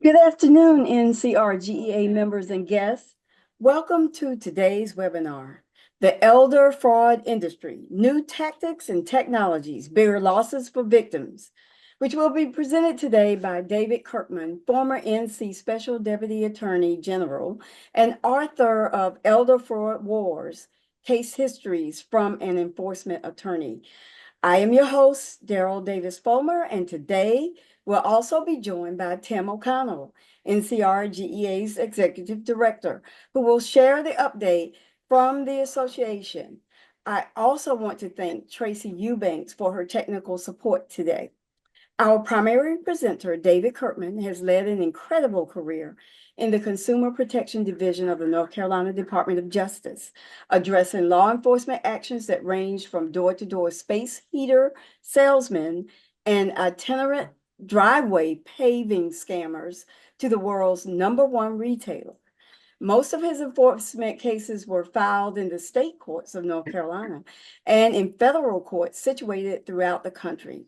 Good afternoon, NCRGEA members and guests. Welcome to today's webinar, The Elder Fraud Industry, New Tactics and Technologies, Bigger Losses for Victims, which will be presented today by David Kirkman, former NC Special Deputy Attorney General and author of Elder Fraud Wars, Case Histories from an Enforcement Attorney. I am your host, Daryl Davis Fulmer, and today we'll also be joined by Tim O'Connell, NCRGEA's Executive Director, who will share the update from the association. I also want to thank Tracy Eubanks for her technical support today. Our primary presenter, David Kirkman, has led an incredible career in the Consumer Protection Division of the North Carolina Department of Justice, addressing law enforcement actions that range from door-to-door space heater salesmen and itinerant driveway paving scammers to the world's #1 retailer. Most of his enforcement cases were filed in the state courts of North Carolina and in federal courts situated throughout the country.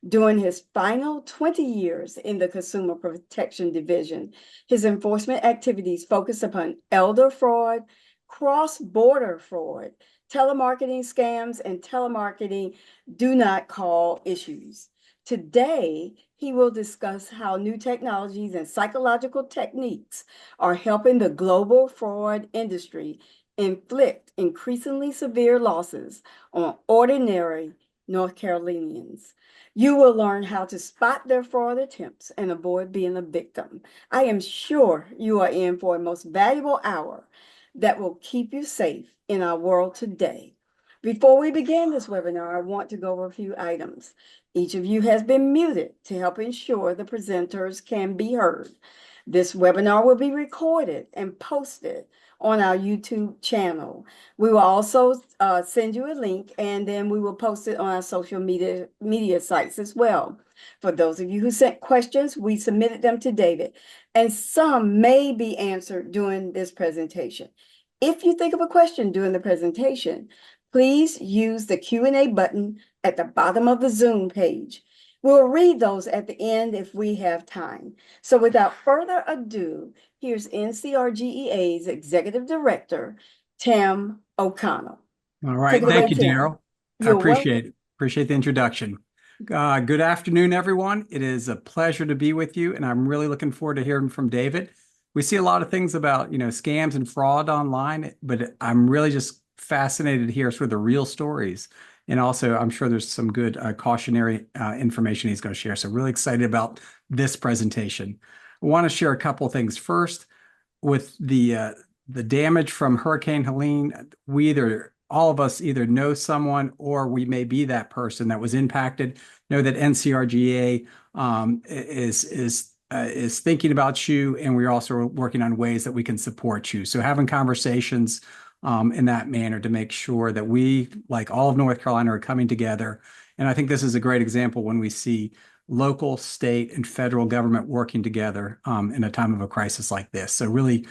During his final 20 years in the Consumer Protection Division, his enforcement activities focus upon elder fraud, cross-border fraud, telemarketing scams, and telemarketing do not call issues. Today, he will discuss how new technologies and psychological techniques are helping the global fraud industry inflict increasingly severe losses on ordinary North Carolinians. You will learn how to spot their fraud attempts and avoid being a victim. I am sure you are in for a most valuable hour that will keep you safe in our world today. Before we begin this webinar, I want to go over a few items. Each of you has been muted to help ensure the presenters can be heard. This webinar will be recorded and posted on our YouTube channel. We will also send you a link, and then we will post it on our social media sites as well. For those of you who sent questions, we submitted them to David, and some may be answered during this presentation. If you think of a question during the presentation, please use the Q&A button at the bottom of the Zoom page. We'll read those at the end if we have time. So without further ado, here's NCRGEA's Executive Director, Tim O'Connell. All right. Thank you, Daryl. I appreciate it. Appreciate the introduction. Good afternoon, everyone. It is a pleasure to be with you, and I'm really looking forward to hearing from David. We see a lot of things about, scams and fraud online, but I'm really just fascinated to hear sort of the real stories. And also, I'm sure there's some good cautionary information he's going to share. So really excited about this presentation. I want to share a couple of things. First, with the damage from Hurricane Helene, all of us either know someone or we may be that person that was impacted. Know that NCRGEA is thinking about you, and we're also working on ways that we can support you. So having conversations in that manner to make sure that we, like all of North Carolina, are coming together. And I think this is a great example when we see local, state, and federal government working together in a time of a crisis like this. So really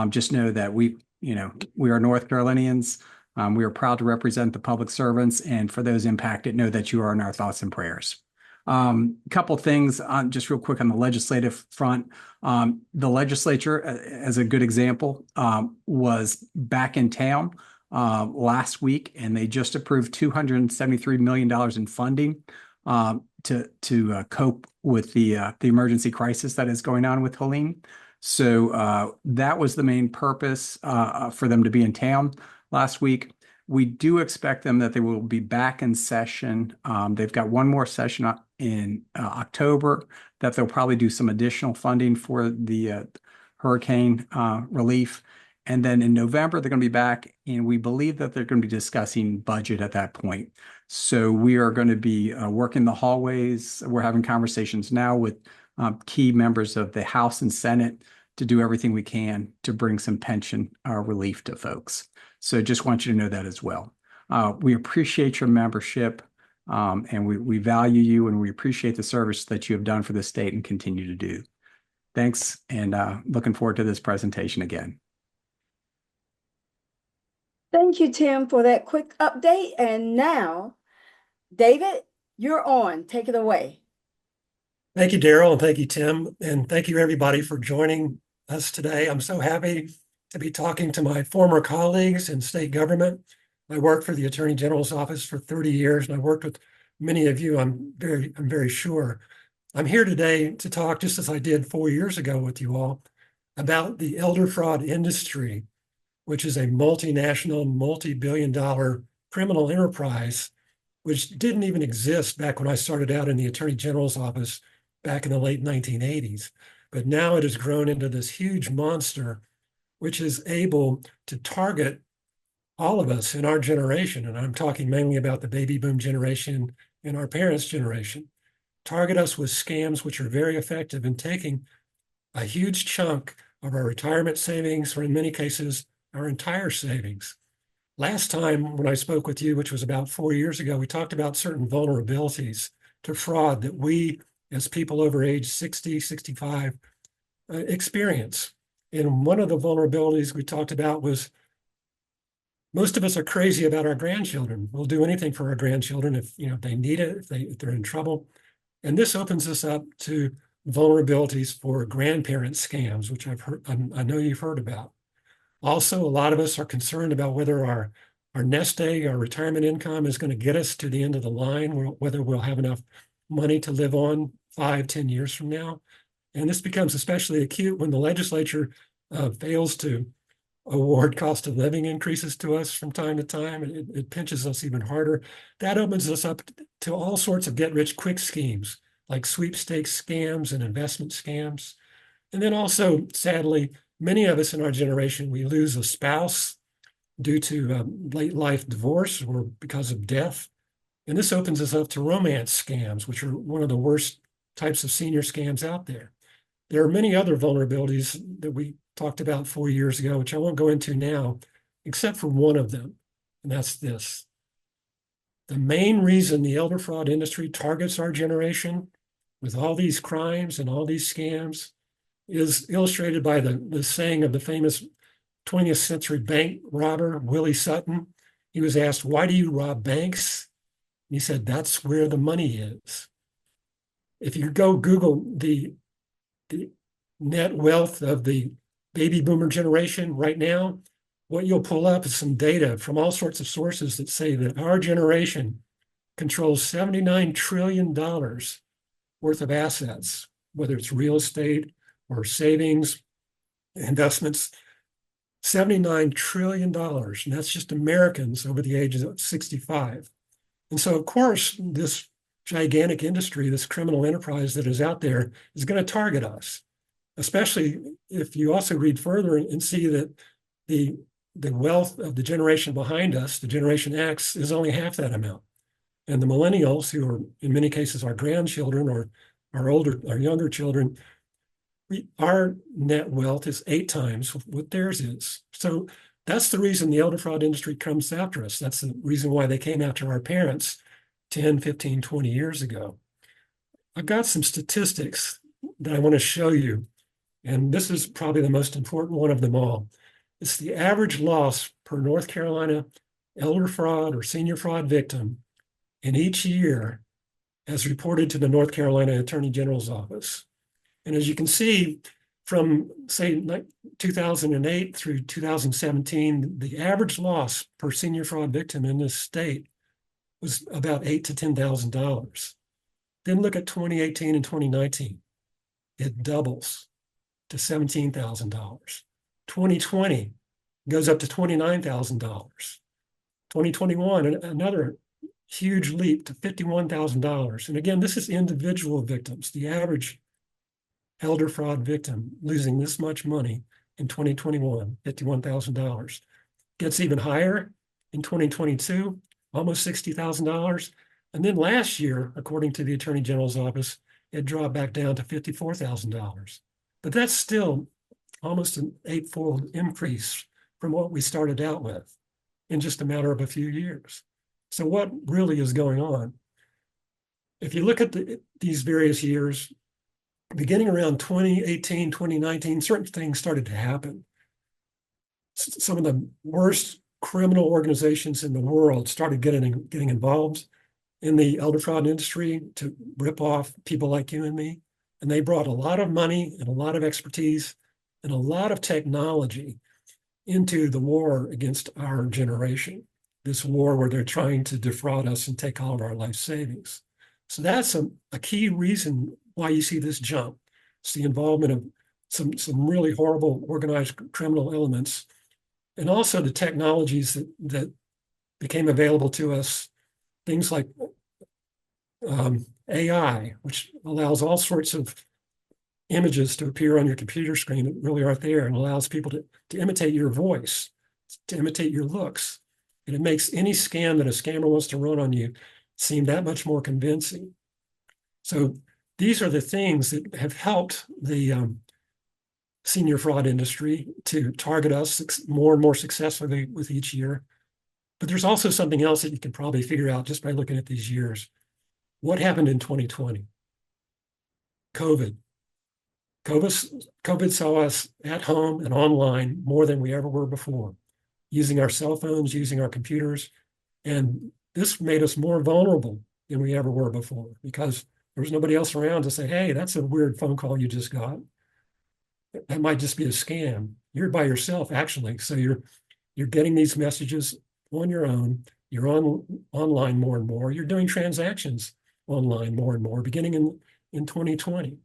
just know that we are North Carolinians. We are proud to represent the public servants, and for those impacted, know that you are in our thoughts and prayers. A couple things just real quick on the legislative front. The legislature, as a good example, was back in town last week, and they just approved $273 million in funding to cope with the emergency crisis that is going on with Helene. So that was the main purpose for them to be in town last week. We do expect them that they will be back in session. They've got one more session in October that they'll probably do some additional funding for the hurricane relief. And then in November, they're going to be back, and we believe that they're going to be discussing budget at that point. So we are going to be working the hallways. We're having conversations now with key members of the House and Senate to do everything we can to bring some pension relief to folks. So just want you to know that as well. We appreciate your membership, and we value you, and we appreciate the service that you have done for the state and continue to do. Thanks, and looking forward to this presentation again. Thank you, Tim, for that quick update. And now, David, you're on. Take it away. Thank you, Daryl, and thank you, Tim, and thank you, everybody, for joining us today. I'm so happy to be talking to my former colleagues in state government. I worked for the Attorney General's office for 30 years, and I worked with many of you, I'm very sure. I'm here today to talk, just as I did 4 years ago with you all, about the elder fraud industry, which is a multinational, multi-billion-dollar criminal enterprise which didn't even exist back when I started out in the Attorney General's office back in the late 1980s. But now it has grown into this huge monster, which is able to target all of us in our generation. And I'm talking mainly about the baby boom generation and our parents' generation. Target us with scams, which are very effective in taking a huge chunk of our retirement savings, or in many cases, our entire savings. Last time when I spoke with you, which was about 4 years ago, we talked about certain vulnerabilities to fraud that we, as people over age 60, 65, experience. And one of the vulnerabilities we talked about was most of us are crazy about our grandchildren. We'll do anything for our grandchildren if they need it, if they're in trouble. And this opens us up to vulnerabilities for grandparent scams, which I know you've heard about. Also, a lot of us are concerned about whether our nest egg, our retirement income is going to get us to the end of the line, whether we'll have enough money to live on 5, 10 years from now. And this becomes especially acute when the legislature fails to award cost of living increases to us from time to time. It pinches us even harder. That opens us up to all sorts of get-rich-quick schemes, like sweepstakes scams and investment scams. And then also, sadly, many of us in our generation, we lose a spouse due to late life divorce or because of death. And this opens us up to romance scams, which are one of the worst types of senior scams out there. There are many other vulnerabilities that we talked about 4 years ago, which I won't go into now, except for one of them, and that's this. The main reason the elder fraud industry targets our generation with all these crimes and all these scams is illustrated by the saying of the famous 20th century bank robber, Willie Sutton. He was asked, "Why do you rob banks?" And he said, "That's where the money is." If you go Google the net wealth of the baby boomer generation right now, what you'll pull up is some data from all sorts of sources that say that our generation controls $79 trillion worth of assets, whether it's real estate or savings, investments, $79 trillion. And that's just Americans over the age of 65. And so, of course, this gigantic industry, this criminal enterprise that is out there is going to target us, especially if you also read further and see that the wealth of the generation behind us, the Generation X, is only half that amount. And the millennials, who are in many cases our grandchildren or our younger children, our net wealth is 8 times what theirs is. So that's the reason the elder fraud industry comes after us. That's the reason why they came after our parents 10, 15, 20 years ago. I've got some statistics that I want to show you, and this is probably the most important one of them all. It's the average loss per North Carolina elder fraud or senior fraud victim in each year as reported to the North Carolina Attorney General's office. And as you can see, from say 2008 through 2017, the average loss per senior fraud victim in this state was about $8,000 to $10,000. Then look at 2018 and 2019. It doubles to $17,000. 2020 goes up to $29,000. 2021, another huge leap to $51,000. And again, this is individual victims. The average elder fraud victim losing this much money in 2021, $51,000. Gets even higher in 2022, almost $60,000. And then last year, according to the Attorney General's office, it dropped back down to $54,000. But that's still almost an 8-fold increase from what we started out with in just a matter of a few years. So what really is going on? If you look at these various years, beginning around 2018, 2019, certain things started to happen. Some of the worst criminal organizations in the world started getting involved. in the elder fraud industry to rip off people like you and me. And they brought a lot of money and a lot of expertise and a lot of technology into the war against our generation, this war where they're trying to defraud us and take all of our life savings. So that's a key reason why you see this jump. It's the involvement of some really horrible organized criminal elements, and also the technologies that became available to us, things like AI, which allows all sorts of images to appear on your computer screen that really aren't there, and allows people to imitate your voice, to imitate your looks. And it makes any scam that a scammer wants to run on you seem that much more convincing. So these are the things that have helped the senior fraud industry to target us more and more successfully with each year. But there's also something else that you can probably figure out just by looking at these years. What happened in 2020? COVID. COVID saw us at home and online more than we ever were before, using our cell phones, using our computers. And this made us more vulnerable than we ever were before, because there was nobody else around to say, hey, that's a weird phone call you just got. That might just be a scam. You're by yourself, actually. So you're getting these messages on your own. You're online more and more. You're doing transactions online more and more, beginning in 2020.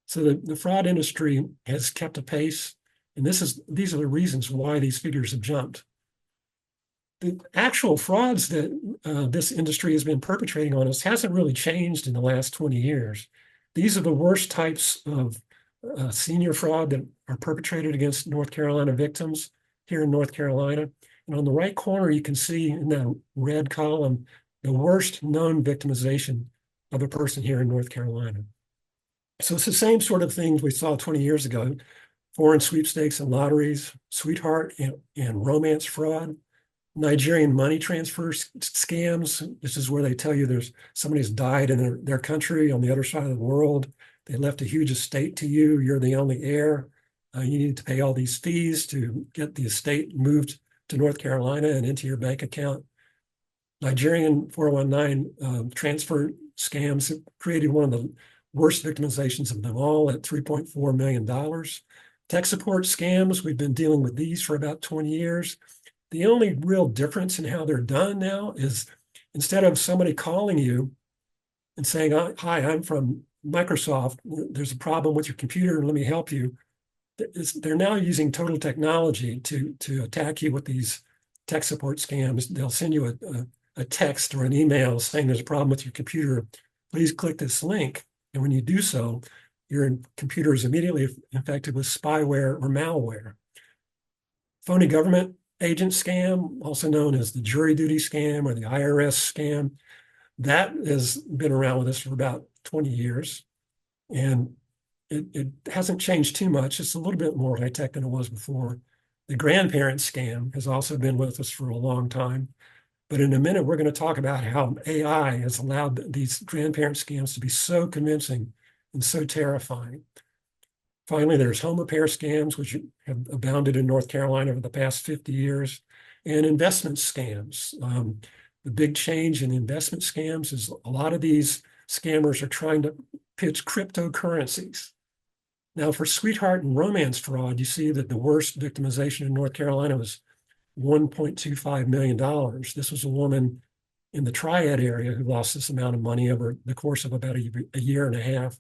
So the fraud industry has kept a pace, and these are the reasons why these figures have jumped. The actual frauds that this industry has been perpetrating on us hasn't really changed in the last 20 years. These are the worst types of senior fraud that are perpetrated against North Carolina victims here in North Carolina. And on the right corner, you can see in that red column, the worst known victimization of a person here in North Carolina. So it's the same sort of things we saw 20 years ago: foreign sweepstakes and lotteries, sweetheart and romance fraud, Nigerian money transfer scams. This is where they tell you somebody's died in their country on the other side of the world. They left a huge estate to you. You're the only heir. You need to pay all these fees to get the estate moved to North Carolina and into your bank account. Nigerian 419 transfer scams have created one of the worst victimizations of them all at $3.4 million. Tech support scams, we've been dealing with these for about 20 years. The only real difference in how they're done now is, instead of somebody calling you and saying, hi, I'm from Microsoft, there's a problem with your computer, let me help you. They're now using total technology to attack you with these tech support scams. They'll send you a text or an email saying there's a problem with your computer. Please click this link. And when you do so, your computer is immediately infected with spyware or malware. Phony government agent scam, also known as the jury duty scam or the IRS scam, that has been around with us for about 20 years. And it hasn't changed too much. It's a little bit more high-tech than it was before. The grandparent scam has also been with us for a long time. But in a minute, we're going to talk about how AI has allowed these grandparent scams to be so convincing and so terrifying. Finally, there's home repair scams, which have abounded in North Carolina over the past 50 years, and investment scams. The big change in investment scams is a lot of these scammers are trying to pitch cryptocurrencies. Now, for sweetheart and romance fraud, you see that the worst victimization in North Carolina was $1.25 million. This was a woman in the Triad area who lost this amount of money over the course of about a year and a half.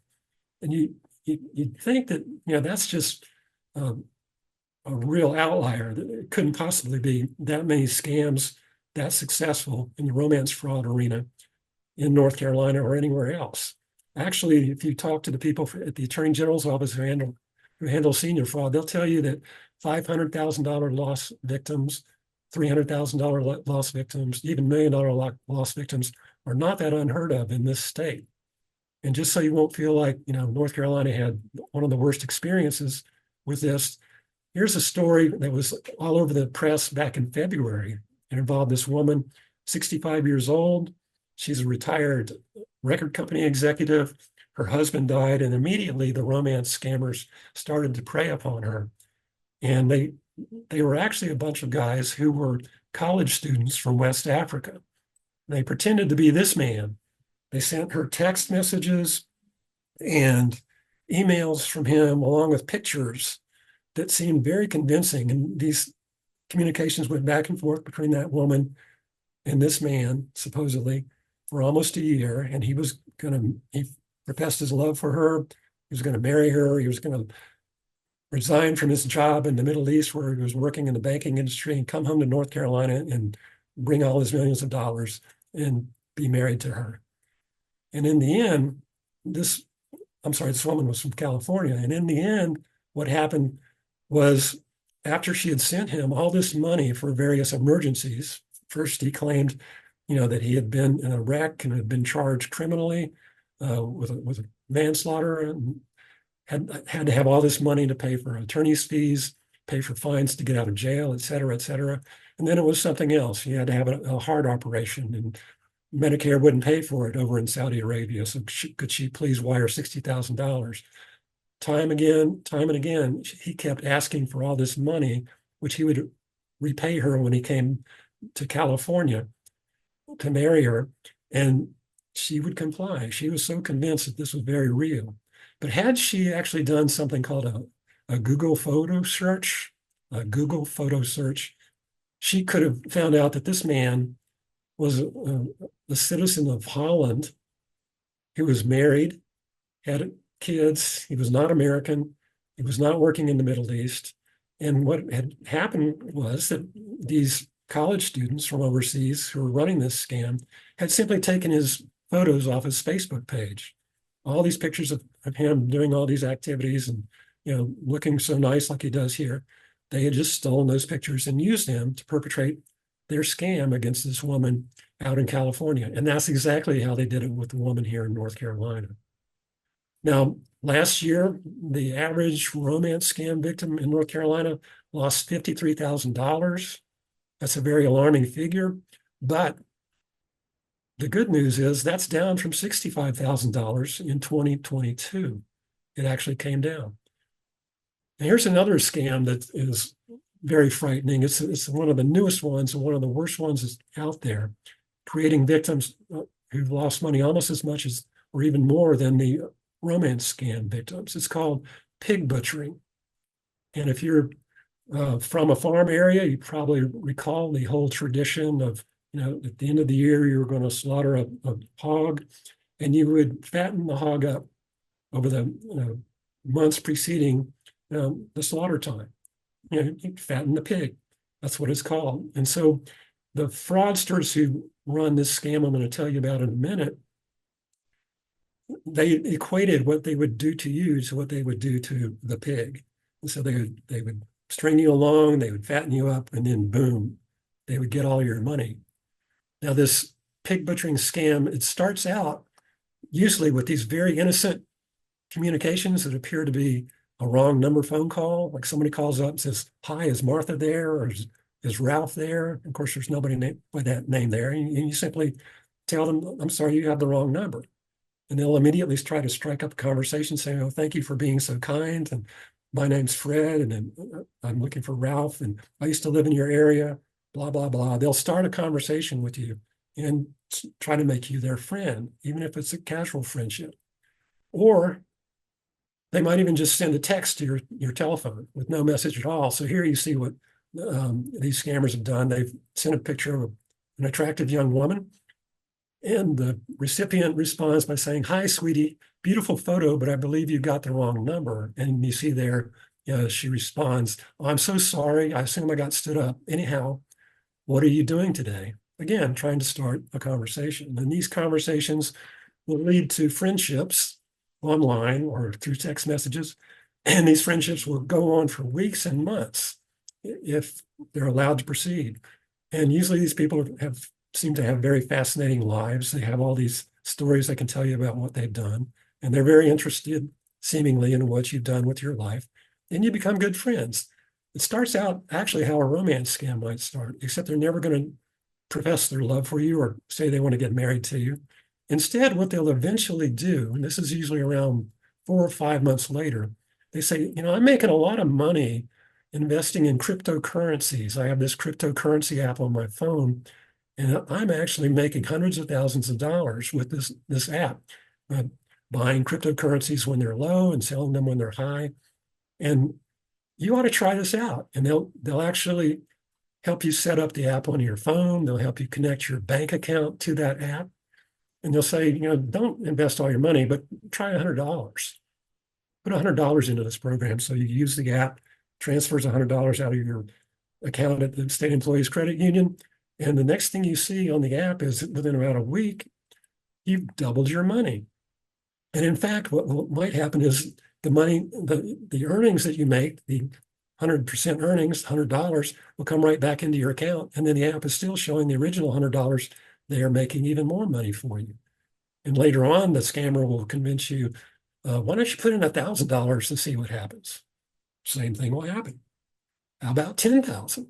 And you'd think that, that's just a real outlier. That it couldn't possibly be that many scams that successful in the romance fraud arena in North Carolina or anywhere else. Actually, if you talk to the people at the Attorney General's office who handle senior fraud, they'll tell you that $500,000 loss victims, $300,000 loss victims, even $1 million loss victims are not that unheard of in this state. And just so you won't feel like, North Carolina had one of the worst experiences with this, here's a story that was all over the press back in February. It involved this woman, 65 years old. She's a retired record company executive. Her husband died, and immediately the romance scammers started to prey upon her. And they were actually a bunch of guys who were college students from West Africa. They pretended to be this man. They sent her text messages and emails from him along with pictures that seemed very convincing. And these communications went back and forth between that woman and this man, supposedly, for almost a year. And he professed his love for her. He was going to marry her. He was going to resign from his job in the Middle East where he was working in the banking industry and come home to North Carolina and bring all his millions of dollars and be married to her. And in the end, this woman was from California. And in the end, what happened was after she had sent him all this money for various emergencies, first he claimed, that he had been in a wreck and had been charged criminally with manslaughter and had to have all this money to pay for attorney's fees, pay for fines to get out of jail, et cetera, et cetera. And then it was something else. He had to have a heart operation, and Medicare wouldn't pay for it over in Saudi Arabia. So could she please wire $60,000? Time and again, he kept asking for all this money, which he would repay her when he came to California to marry her. And she would comply. She was so convinced that this was very real. But had she actually done something called a Google photo search, she could have found out that this man was a citizen of Holland. He was married, had kids. He was not American. He was not working in the Middle East. And what had happened was that these college students from overseas who were running this scam had simply taken his photos off his Facebook page. All these pictures of him doing all these activities and looking so nice like he does here. They had just stolen those pictures and used them to perpetrate their scam against this woman out in California. And that's exactly how they did it with the woman here in North Carolina. Now, last year, the average romance scam victim in North Carolina lost $53,000. That's a very alarming figure. But the good news is that's down from $65,000 in 2022. It actually came down. And here's another scam that is very frightening. It's one of the newest ones and one of the worst ones that's out there, creating victims who've lost money almost as much as or even more than the romance scam victims. It's called pig butchering. And if you're from a farm area, you probably recall the whole tradition of, at the end of the year, you were going to slaughter a hog and you would fatten the hog up over the months preceding the slaughter time. You fatten the pig. That's what it's called. And so the fraudsters who run this scam I'm going to tell you about in a minute, they equated what they would do to you to what they would do to the pig. And so they would string you along, they would fatten you up, and then boom, they would get all your money. Now, this pig butchering scam, it starts out usually with these very innocent communications that appear to be a wrong number phone call. Like somebody calls up and says, "Hi, is Martha there?" or is Ralph there? Of course, there's nobody with that name there. And you simply tell them, "I'm sorry, you have the wrong number." And they'll immediately try to strike up a conversation saying, "Oh, thank you for being so kind. And my name's Fred, and I'm looking for Ralph. And I used to live in your area, blah, blah, blah." They'll start a conversation with you and try to make you their friend, even if it's a casual friendship. Or they might even just send a text to your telephone with no message at all. So here you see what these scammers have done. They've sent a picture of an attractive young woman, and the recipient responds by saying, "Hi, sweetie, beautiful photo, but I believe you got the wrong number." And you see there, she responds, "Oh, I'm so sorry. I assume I got stood up. Anyhow, what are you doing today?" Again, trying to start a conversation. And these conversations will lead to friendships online or through text messages. And these friendships will go on for weeks and months if they're allowed to proceed. And usually these people seem to have very fascinating lives. They have all these stories they can tell you about what they've done. And they're very interested, seemingly, in what you've done with your life. And you become good friends. It starts out actually how a romance scam might start, except they're never going to profess their love for you or say they want to get married to you. Instead, what they'll eventually do, and this is usually around 4 or 5 months later, they say, "I'm making a lot of money investing in cryptocurrencies. I have this cryptocurrency app on my phone, And I'm actually making hundreds of thousands of dollars with this app, buying cryptocurrencies when they're low and selling them when they're high. And you ought to try this out. And they'll actually help you set up the app on your phone. They'll help you connect your bank account to that app. And they'll say, don't invest all your money, but try $100. Put $100 into this program. So you use the app, transfers $100 out of your account at the State Employees Credit Union. And the next thing you see on the app is within about a week, you've doubled your money. And in fact, what might happen is the money, the earnings that you make, the 100% earnings, $100 will come right back into your account. And then the app is still showing the original $100 they are making even more money for you. And later on, the scammer will convince you, why don't you put in $1,000 to see what happens? Same thing will happen. How about 10,000?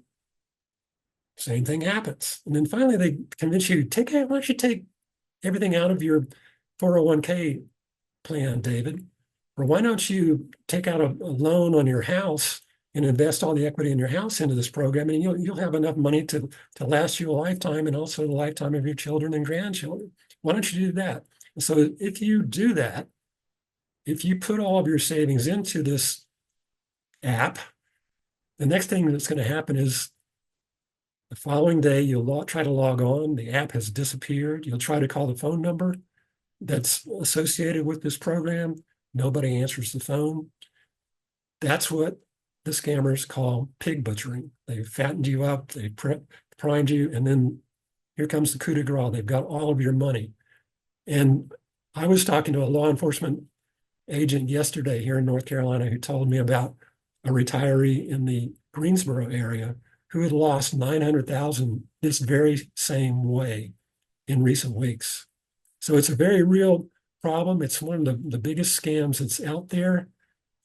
Same thing happens. And then finally they convince you, why don't you take everything out of your 401k plan, David? Or why don't you take out a loan on your house and invest all the equity in your house into this program, and you'll have enough money to last you a lifetime and also the lifetime of your children and grandchildren. Why don't you do that? And so if you do that, if you put all of your savings into this app, the next thing that's going to happen is the following day, you'll try to log on. The app has disappeared. You'll try to call the phone number that's associated with this program. Nobody answers the phone. That's what the scammers call pig butchering. They've fattened you up, they primed you, and then here comes the coup de grace. They've got all of your money. And I was talking to a law enforcement agent yesterday here in North Carolina who told me about a retiree in the Greensboro area who had lost 900,000 this very same way in recent weeks. So it's a very real problem. It's one of the biggest scams that's out there.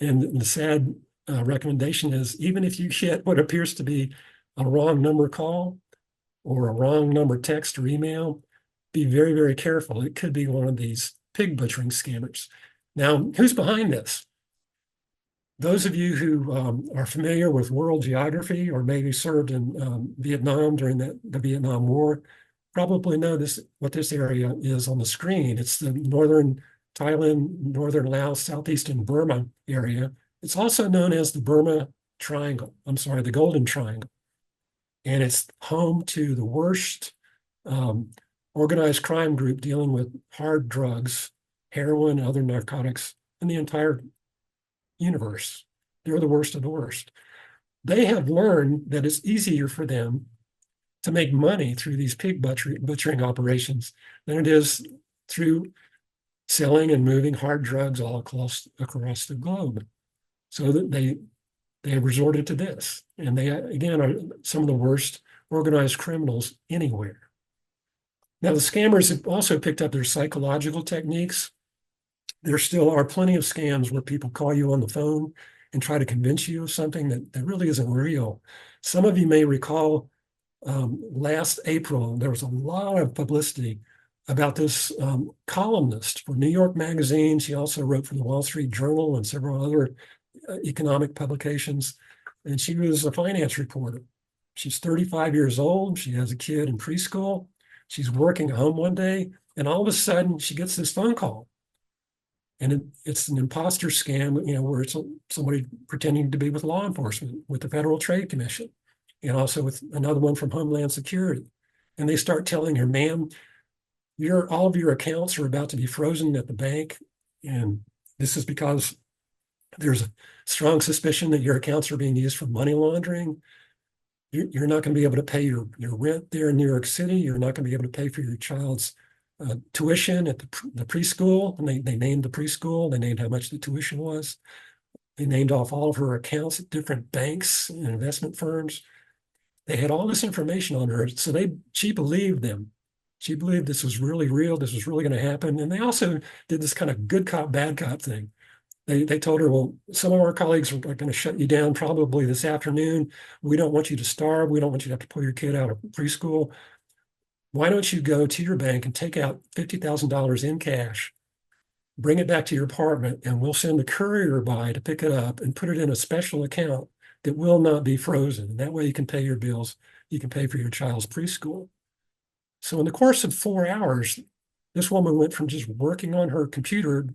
And the sad recommendation is, even if you get what appears to be a wrong number call or a wrong number text or email, be very, very careful. It could be one of these pig butchering scammers. Now, who's behind this? Those of you who are familiar with world geography or maybe served in Vietnam during the Vietnam War probably know what this area is on the screen. It's the northern Thailand, northern Laos, southeastern Burma area. It's also known as the Burma Triangle. I'm sorry, the Golden Triangle. And it's home to the worst organized crime group dealing with hard drugs, heroin, other narcotics in the entire universe. They're the worst of the worst. They have learned that it's easier for them to make money through these pig butchering operations than it is through selling and moving hard drugs all across the globe. So that they have resorted to this. And they, again, are some of the worst organized criminals anywhere. Now, the scammers have also picked up their psychological techniques. There still are plenty of scams where people call you on the phone and try to convince you of something that really isn't real. Some of you may recall last April, there was a lot of publicity about this columnist for New York Magazine. She also wrote for the Wall Street Journal and several other economic publications. And she was a finance reporter. She's 35 years old. She has a kid in preschool. She's working at home one day, and all of a sudden she gets this phone call. And it's an imposter scam, where it's somebody pretending to be with law enforcement, with the Federal Trade Commission, and also with another one from Homeland Security. And they start telling her, ma'am, all of your accounts are about to be frozen at the bank. And this is because there's a strong suspicion that your accounts are being used for money laundering. You're not going to be able to pay your rent there in New York City. You're not going to be able to pay for your child's tuition at the preschool. And they named the preschool. They named how much the tuition was. They named off all of her accounts at different banks and investment firms. They had all this information on her. So she believed them. She believed this was really real. This was really going to happen. And they also did this kind of good cop, bad cop thing. They told her, well, some of our colleagues are going to shut you down probably this afternoon. We don't want you to starve. We don't want you to have to pull your kid out of preschool. Why don't you go to your bank and take out $50,000 in cash, bring it back to your apartment, and we'll send a courier by to pick it up and put it in a special account that will not be frozen. And that way you can pay your bills. You can pay for your child's preschool. So in the course of 4 hours, this woman went from just working on her computer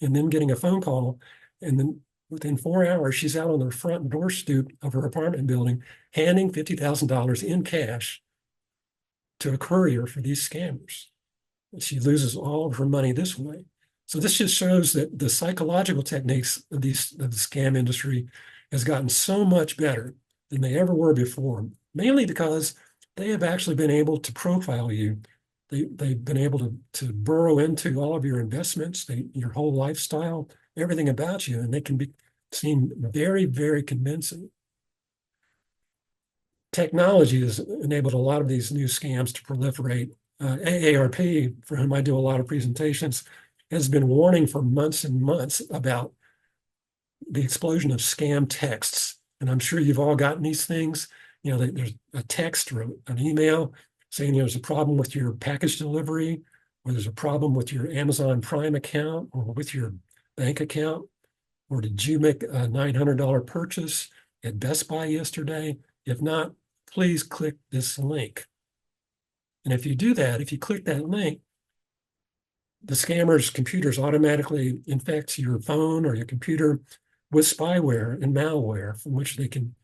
and then getting a phone call, and then within 4 hours, she's out on the front door stoop of her apartment building, handing $50,000 in cash to a courier for these scammers. She loses all of her money this way. So this just shows that the psychological techniques of the scam industry has gotten so much better than they ever were before, mainly because they have actually been able to profile you. They've been able to burrow into all of your investments, your whole lifestyle, everything about you, and they can seem very, very convincing. Technology has enabled a lot of these new scams to proliferate. AARP, for whom I do a lot of presentations, has been warning for months and months about the explosion of scam texts. And I'm sure you've all gotten these things. You know, there's a text or an email saying there's a problem with your package delivery, or there's a problem with your Amazon Prime account, or with your bank account, or did you make a $900 purchase at Best Buy yesterday? If not, please click this link. And if you do that, if you click that link, the scammer's computers automatically infect your phone or your computer with spyware and malware from which they can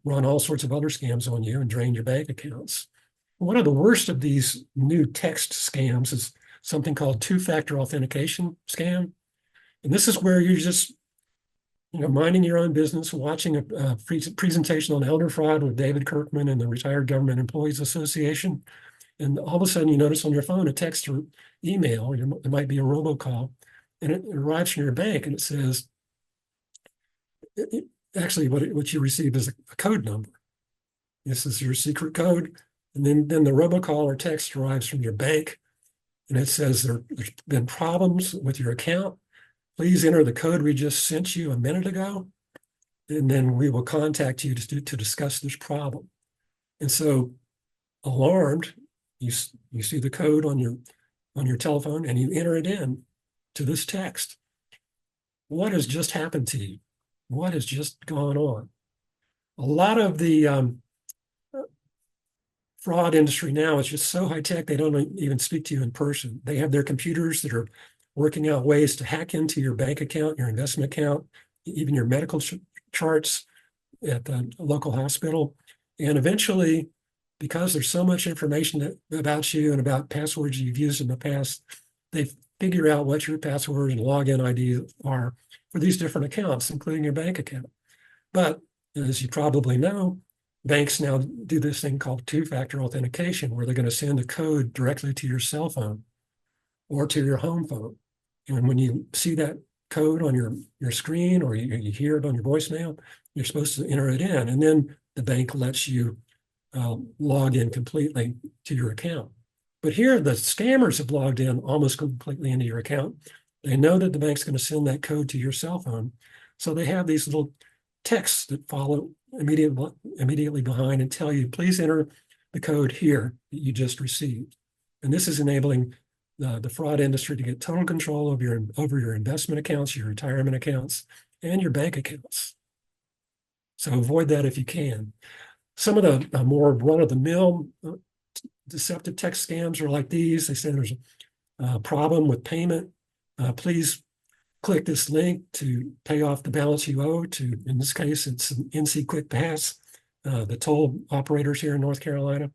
run all sorts of other scams on you and drain your bank accounts. One of the worst of these new text scams is something called two-factor authentication scam. And this is where you're just minding your own business, watching a presentation on elder fraud with David Kirkman and the Retired Government Employees Association. And all of a sudden you notice on your phone a text or email, or it might be a robocall, and it arrives from your bank and it says, actually what you receive is a code number. This is your secret code. And then the robocall or text arrives from your bank and it says there's been problems with your account. Please enter the code we just sent you a minute ago, and then we will contact you to discuss this problem. And so, alarmed, you see the code on your telephone and you enter it in to this text. What has just happened to you? What has just gone on? A lot of the fraud industry now is just so high tech, they don't even speak to you in person. They have their computers that are working out ways to hack into your bank account, your investment account, even your medical charts at the local hospital. And eventually, because there's so much information about you and about passwords you've used in the past, they figure out what your password and login ID are for these different accounts, including your bank account. But as you probably know, banks now do this thing called two-factor authentication, where they're going to send a code directly to your cell phone or to your home phone. And when you see that code on your screen, or you hear it on your voicemail, you're supposed to enter it in. And then the bank lets you log in completely to your account. But here, the scammers have logged in almost completely into your account. They know that the bank's going to send that code to your cell phone. So they have these little texts that follow immediately behind and tell you, please enter the code here that you just received. And this is enabling the fraud industry to get total control over your investment accounts, your retirement accounts, and your bank accounts. So avoid that if you can. Some of the more run-of-the-mill deceptive text scams are like these. They say there's a problem with payment. Please click this link to pay off the balance you owe to, in this case, it's an NC Quick Pass, the toll operators here in North Carolina.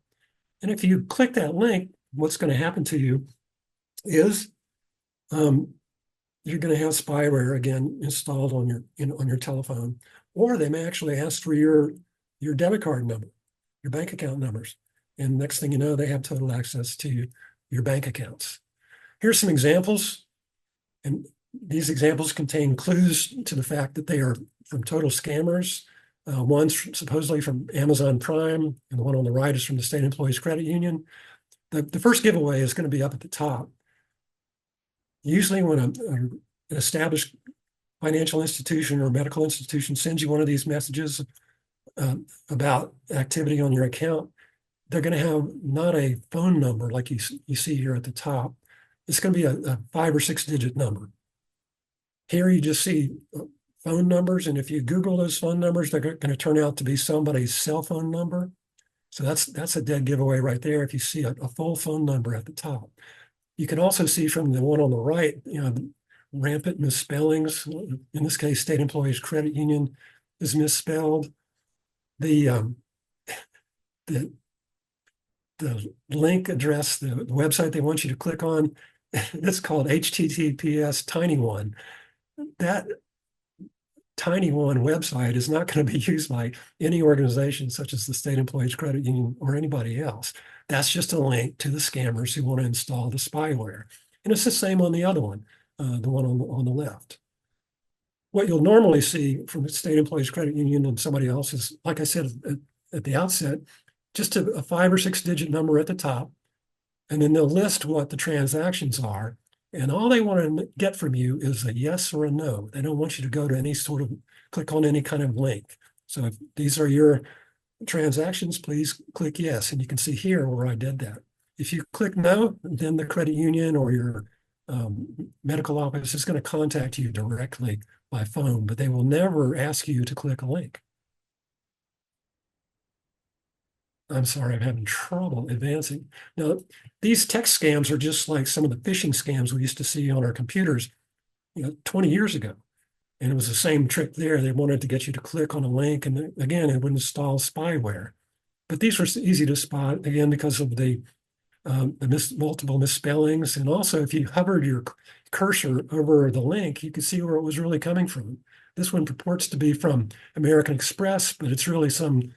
And if you click that link, what's going to happen to you is you're going to have spyware again installed on your telephone, or they may actually ask for your debit card number, your bank account numbers, and next thing you know, they have total access to your bank accounts. Here's some examples, and these examples contain clues to the fact that they are from total scammers. One's supposedly from Amazon Prime, and the one on the right is from the State Employees Credit Union. The first giveaway is going to be up at the top. Usually when an established financial institution or medical institution sends you one of these messages about activity on your account, they're going to have not a phone number like you see here at the top. It's going to be a 5 or 6 digit number. Here you just see phone numbers, and if you Google those phone numbers, they're going to turn out to be somebody's cell phone number. So that's a dead giveaway right there if you see a full phone number at the top. You can also see from the one on the right, the rampant misspellings. In this case, State Employees Credit Union is misspelled. The the link address, the website they want you to click on, it's called HTTPS Tiny One. That Tiny One website is not going to be used by any organization such as the State Employees Credit Union or anybody else. That's just a link to the scammers who want to install the spyware. And it's the same on the other one, the one on the left. What you'll normally see from the State Employees Credit Union and somebody else is, like I said at the outset, just a 5 or 6 digit number at the top, and then they'll list what the transactions are. And all they want to get from you is a yes or a no. They don't want you to go to any sort of, click on any kind of link. So if these are your transactions, please click yes. And you can see here where I did that. If you click no, then the credit union or your medical office is going to contact you directly by phone, but they will never ask you to click a link. I'm sorry, I'm having trouble advancing. Now, these text scams are just like some of the phishing scams we used to see on our computers, 20 years ago. And it was the same trick there. They wanted to get you to click on a link, and again, it would install spyware. But these were easy to spot, again, because of the multiple misspellings. And also, if you hovered your cursor over the link, you could see where it was really coming from. This one purports to be from American Express, but it's really some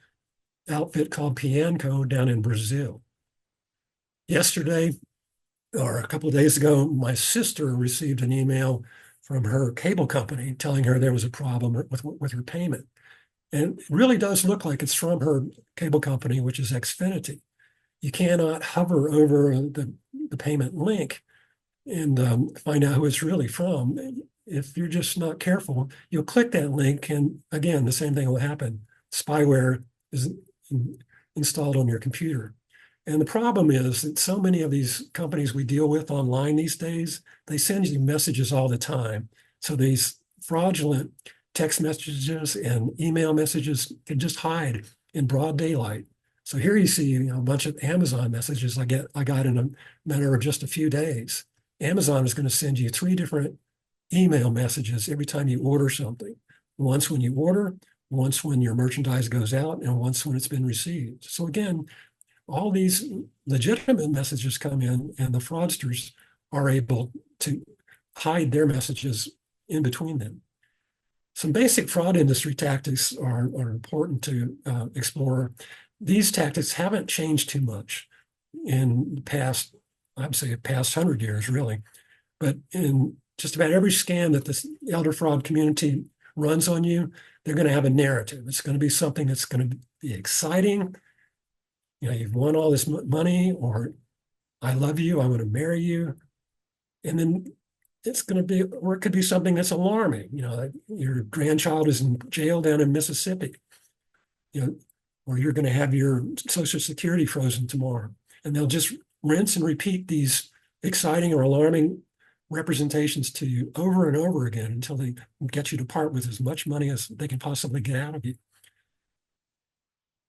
outfit called Pianco down in Brazil. Yesterday, or a couple of days ago, my sister received an email from her cable company telling her there was a problem with her payment. And it really does look like it's from her cable company, which is Xfinity. You cannot hover over the payment link and find out who it's really from. If you're just not careful, you'll click that link, and again, the same thing will happen. Spyware is installed on your computer. And the problem is that so many of these companies we deal with online these days, they send you messages all the time. So these fraudulent text messages and email messages can just hide in broad daylight. So here you see a bunch of Amazon messages I got in a matter of just a few days. Amazon is going to send you 3 different email messages every time you order something. Once when you order, once when your merchandise goes out, and once when it's been received. So again, all these legitimate messages come in, and the fraudsters are able to hide their messages in between them. Some basic fraud industry tactics are important to explore. These tactics haven't changed too much in the past, I'd say the past 100 years, really. But in just about every scam that this elder fraud community runs on you, they're going to have a narrative. It's going to be something that's going to be exciting. You've won all this money, or I love you, I want to marry you. And then it's going to be, or it could be something that's alarming. Like your grandchild is in jail down in Mississippi, or you're going to have your Social Security frozen tomorrow. And they'll just rinse and repeat these exciting or alarming representations to you over and over again until they get you to part with as much money as they can possibly get out of you.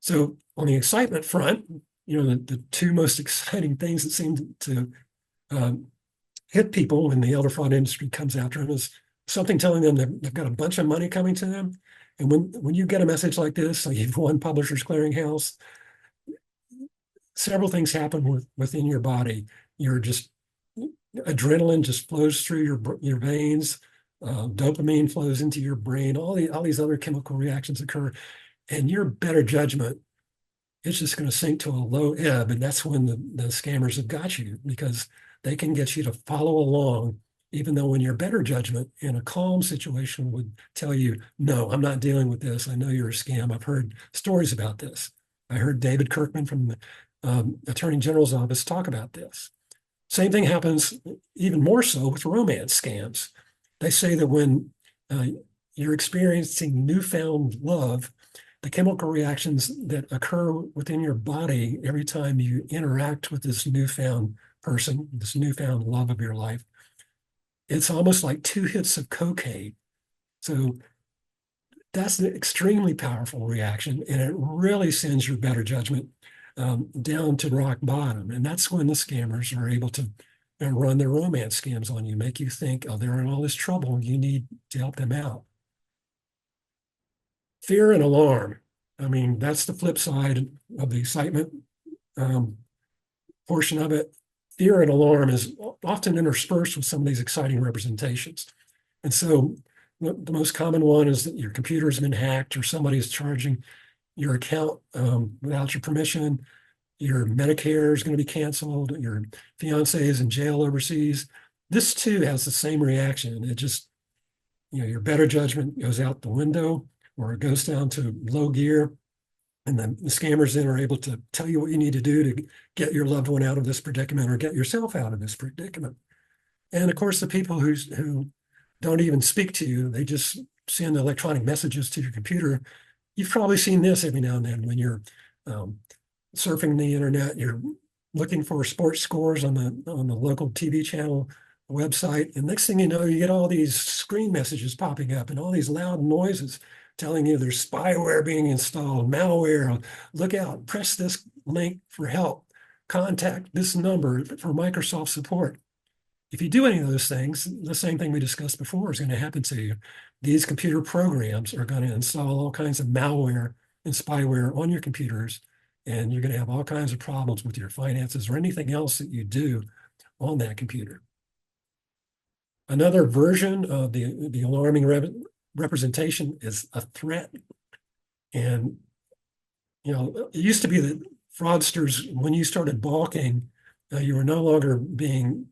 So on the excitement front, the 2 most exciting things that seem to hit people when the elder fraud industry comes after them is something telling them that they've got a bunch of money coming to them. And when you get a message like this, like you've won Publishers Clearinghouse, several things happen within your body. Adrenaline just flows through your veins. Dopamine flows into your brain. All these other chemical reactions occur, and your better judgment, it's just going to sink to a low ebb. And that's when the scammers have got you, because they can get you to follow along, even though when your better judgment in a calm situation would tell you, no, I'm not dealing with this. I know you're a scam. I've heard stories about this. I heard David Kirkman from the Attorney General's office talk about this. Same thing happens even more so with romance scams. They say that when you're experiencing newfound love, the chemical reactions that occur within your body every time you interact with this newfound person, this newfound love of your life, it's almost like 2 hits of cocaine. So that's an extremely powerful reaction, and it really sends your better judgment down to rock bottom. And that's when the scammers are able to run their romance scams on you, make you think, oh, they're in all this trouble, you need to help them out. Fear and alarm. I mean, that's the flip side of the excitement portion of it. Fear and alarm is often interspersed with some of these exciting representations. And so the most common one is that your computer has been hacked or somebody is charging your account without your permission. Your Medicare is going to be canceled. Your fiance is in jail overseas. This too has the same reaction. It just, your better judgment goes out the window, or it goes down to low gear. And then the scammers then are able to tell you what you need to do to get your loved one out of this predicament or get yourself out of this predicament. And of course, the people who don't even speak to you, they just send electronic messages to your computer. You've probably seen this every now and then when you're surfing the internet, you're looking for sports scores on the local TV channel website, and next thing you know, you get all these screen messages popping up and all these loud noises telling you there's spyware being installed, malware, look out, press this link for help, contact this number for Microsoft support. If you do any of those things, the same thing we discussed before is going to happen to you. These computer programs are going to install all kinds of malware and spyware on your computers, and you're going to have all kinds of problems with your finances or anything else that you do on that computer. Another version of the alarming representation is a threat. And, it used to be that fraudsters, when you started balking, you were no longer being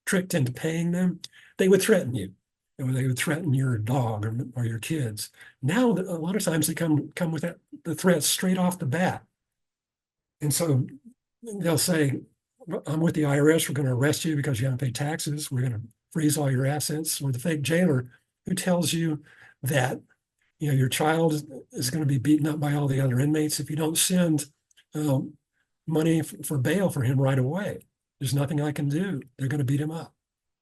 tricked into paying them. They would threaten you. Or they would threaten your dog or your kids. Now, a lot of times they come with the threats straight off the bat. And so they'll say, I'm with the IRS, we're going to arrest you because you haven't paid taxes. We're going to freeze all your assets. Or the fake jailer who tells you that your child is going to be beaten up by all the other inmates if you don't send money for bail for him right away. There's nothing I can do. They're going to beat him up.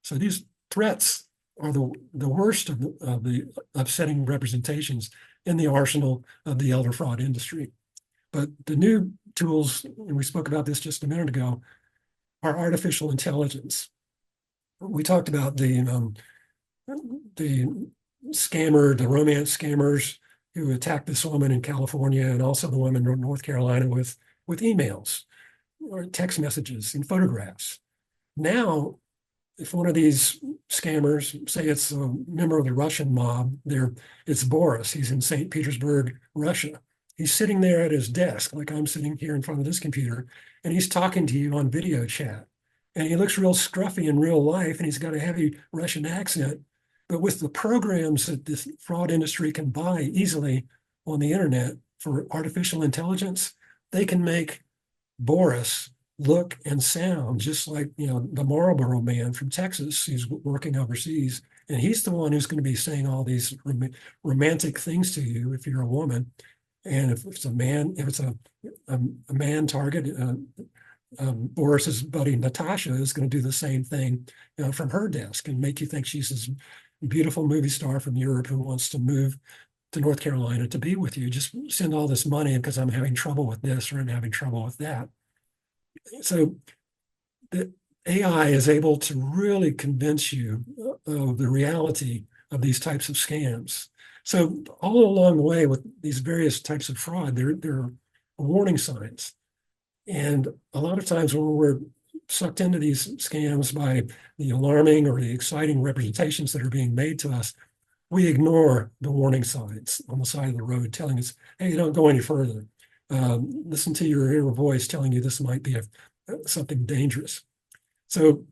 So these threats are the worst of the upsetting representations in the arsenal of the elder fraud industry. But the new tools, and we spoke about this just a minute ago, are artificial intelligence. We talked about the scammer, the romance scammers who attacked this woman in California and also the woman in North Carolina with emails or text messages and photographs. Now, if one of these scammers, say it's a member of the Russian mob, it's Boris, he's in St. Petersburg, Russia. He's sitting there at his desk, like I'm sitting here in front of this computer, and he's talking to you on video chat. And he looks real scruffy in real life, and he's got a heavy Russian accent. But with the programs that this fraud industry can buy easily on the internet for artificial intelligence, they can make Boris look and sound just like the Marlboro Man from Texas. He's working overseas, and he's the one who's going to be saying all these romantic things to you if you're a woman. And if it's a man, if it's a man target, Boris's buddy Natasha is going to do the same thing from her desk and make you think she's this beautiful movie star from Europe who wants to move to North Carolina to be with you. Just send all this money because I'm having trouble with this or I'm having trouble with that. So the AI is able to really convince you of the reality of these types of scams. So all along the way with these various types of fraud, there are warning signs. And a lot of times when we're sucked into these scams by the alarming or the exciting representations that are being made to us, we ignore the warning signs on the side of the road telling us, hey, don't go any further. Listen to your inner voice telling you this might be something dangerous. So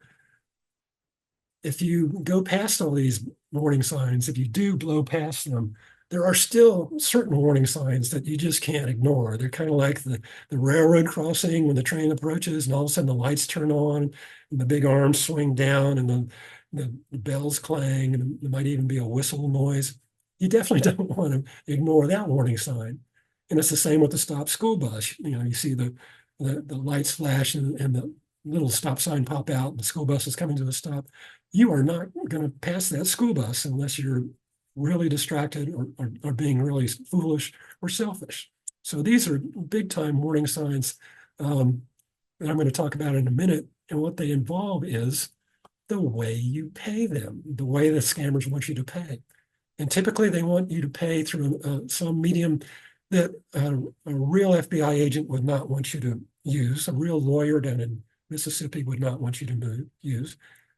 if you go past all these warning signs, if you do blow past them, there are still certain warning signs that you just can't ignore. They're kind of like the railroad crossing when the train approaches and all of a sudden the lights turn on and the big arms swing down and the bells clang and there might even be a whistle noise. You definitely don't want to ignore that warning sign. And it's the same with the stop school bus. You see the lights flash and the little stop sign pop out and the school bus is coming to a stop. You are not going to pass that school bus unless you're really distracted or being really foolish or selfish. So these are big time warning signs that I'm going to talk about in a minute. And what they involve is the way you pay them, the way the scammers want you to pay. And typically they want you to pay through some medium that a real FBI agent would not want you to use, a real lawyer down in Mississippi would not want you to use.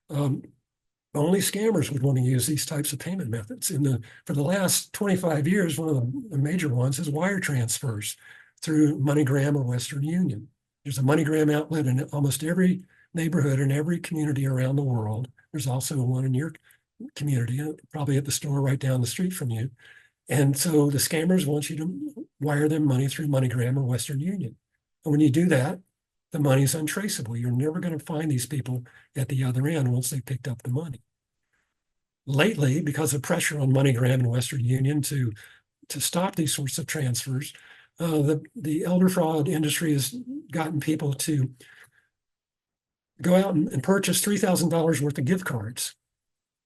Only scammers would want to use these types of payment methods. For the last 25 years, one of the major ones is wire transfers through MoneyGram or Western Union. There's a MoneyGram outlet in almost every neighborhood and every community around the world. There's also one in your community, probably at the store right down the street from you. And so the scammers want you to wire them money through MoneyGram or Western Union. And when you do that, the money's untraceable. You're never going to find these people at the other end once they picked up the money. Lately, because of pressure on MoneyGram and Western Union to stop these sorts of transfers, the elder fraud industry has gotten people to go out and purchase $3,000 worth of gift cards.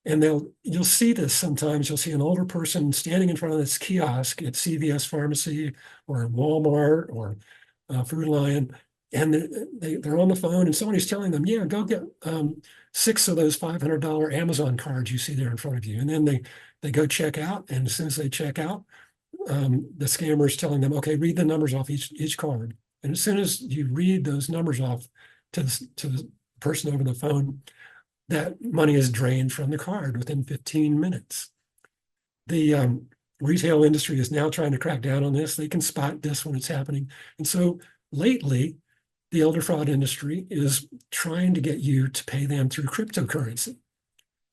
And you'll see this sometimes. You'll see an older person standing in front of this kiosk at CVS Pharmacy or Walmart or Food Lion, and they're on the phone, and somebody's telling them, "Yeah, go get 6 of those $500 Amazon cards you see there in front of you." And then they go check out, and as soon as they check out, the scammer is telling them, "Okay, read the numbers off each card." And as soon as you read those numbers off to the person over the phone, that money is drained from the card within 15 minutes. The retail industry is now trying to crack down on this. They can spot this when it's happening. And so lately, the elder fraud industry is trying to get you to pay them through cryptocurrency.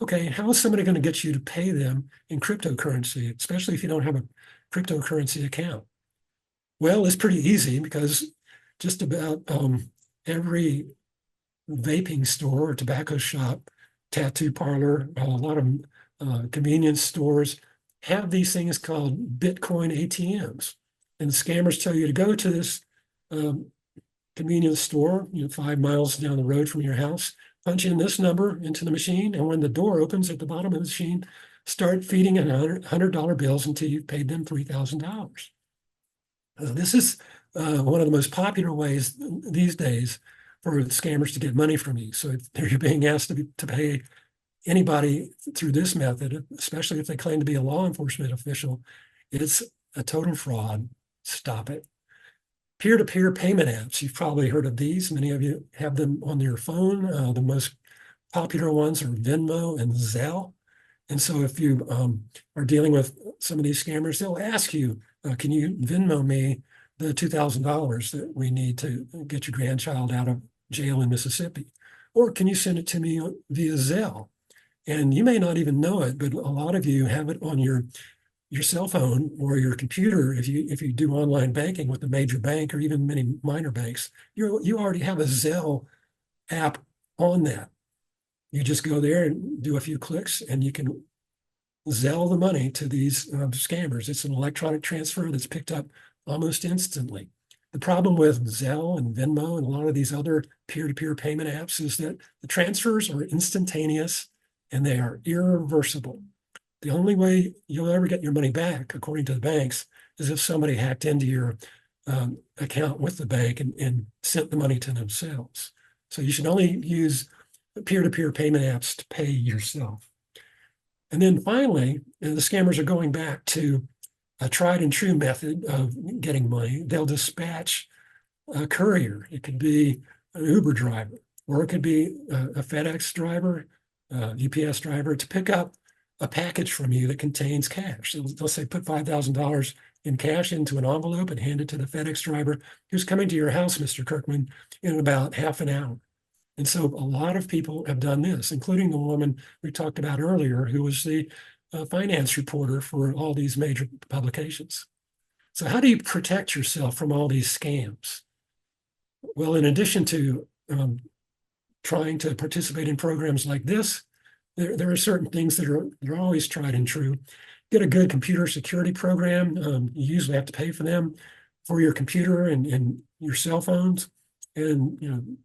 Okay, how is somebody going to get you to pay them in cryptocurrency, especially if you don't have a cryptocurrency account? Well, it's pretty easy because just about every vaping store or tobacco shop, tattoo parlor, a lot of convenience stores have these things called Bitcoin ATMs. And the scammers tell you to go to this convenience store, 5 miles down the road from your house, punch in this number into the machine, and when the door opens at the bottom of the machine, start feeding in $100 bills until you've paid them $3,000. This is one of the most popular ways these days for scammers to get money from you. So if you're being asked to pay anybody through this method, especially if they claim to be a law enforcement official, it's a total fraud. Stop it. Peer-to-peer payment apps, you've probably heard of these. Many of you have them on your phone. The most popular ones are Venmo and Zelle. And so if you are dealing with some of these scammers, they'll ask you, can you Venmo me the $2,000 that we need to get your grandchild out of jail in Mississippi? Or can you send it to me via Zelle? And you may not even know it, but a lot of you have it on your cell phone or your computer. If you do online banking with a major bank or even many minor banks, you already have a Zelle app on that. You just go there and do a few clicks and you can Zelle the money to these scammers. It's an electronic transfer that's picked up almost instantly. The problem with Zelle and Venmo and a lot of these other peer-to-peer payment apps is that the transfers are instantaneous and they are irreversible. The only way you'll ever get your money back, according to the banks, is if somebody hacked into your account with the bank and sent the money to themselves. So you should only use peer-to-peer payment apps to pay yourself. And then finally, the scammers are going back to a tried and true method of getting money. They'll dispatch a courier. It could be an Uber driver, or it could be a FedEx driver, UPS driver, to pick up a package from you that contains cash. They'll say, put $5,000 in cash into an envelope and hand it to the FedEx driver who's coming to your house, Mr. Kirkman, in about half an hour. And so a lot of people have done this, including the woman we talked about earlier, who was the finance reporter for all these major publications. So how do you protect yourself from all these scams? Well, in addition to trying to participate in programs like this, there are certain things that are always tried and true. Get a good computer security program. You usually have to pay for them for your computer and your cell phones. And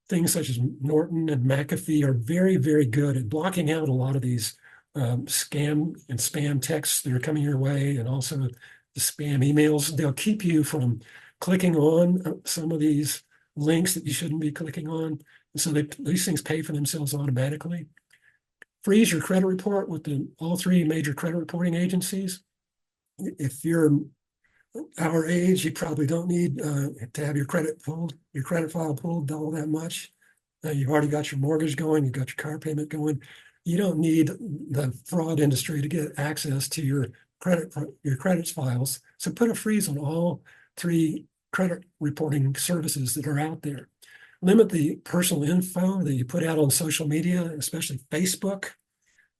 things such as Norton and McAfee are very, very good at blocking out a lot of these scam and spam texts that are coming your way, and also the spam emails. They'll keep you from clicking on some of these links that you shouldn't be clicking on. And so these things pay for themselves automatically. Freeze your credit report with all three major credit reporting agencies. If you're our age, you probably don't need to have your credit file pulled all that much. You've already got your mortgage going, you've got your car payment going. You don't need the fraud industry to get access to your credit files. So put a freeze on all three credit reporting services that are out there. Limit the personal info that you put out on social media, especially Facebook.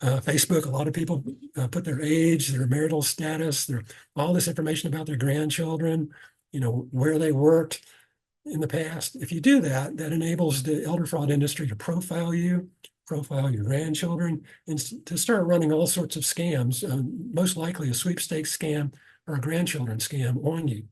Facebook, a lot of people put their age, their marital status, all this information about their grandchildren, where they worked in the past. If you do that, that enables the elder fraud industry to profile you, profile your grandchildren, and to start running all sorts of scams, most likely a sweepstakes scam or a grandchildren scam on you.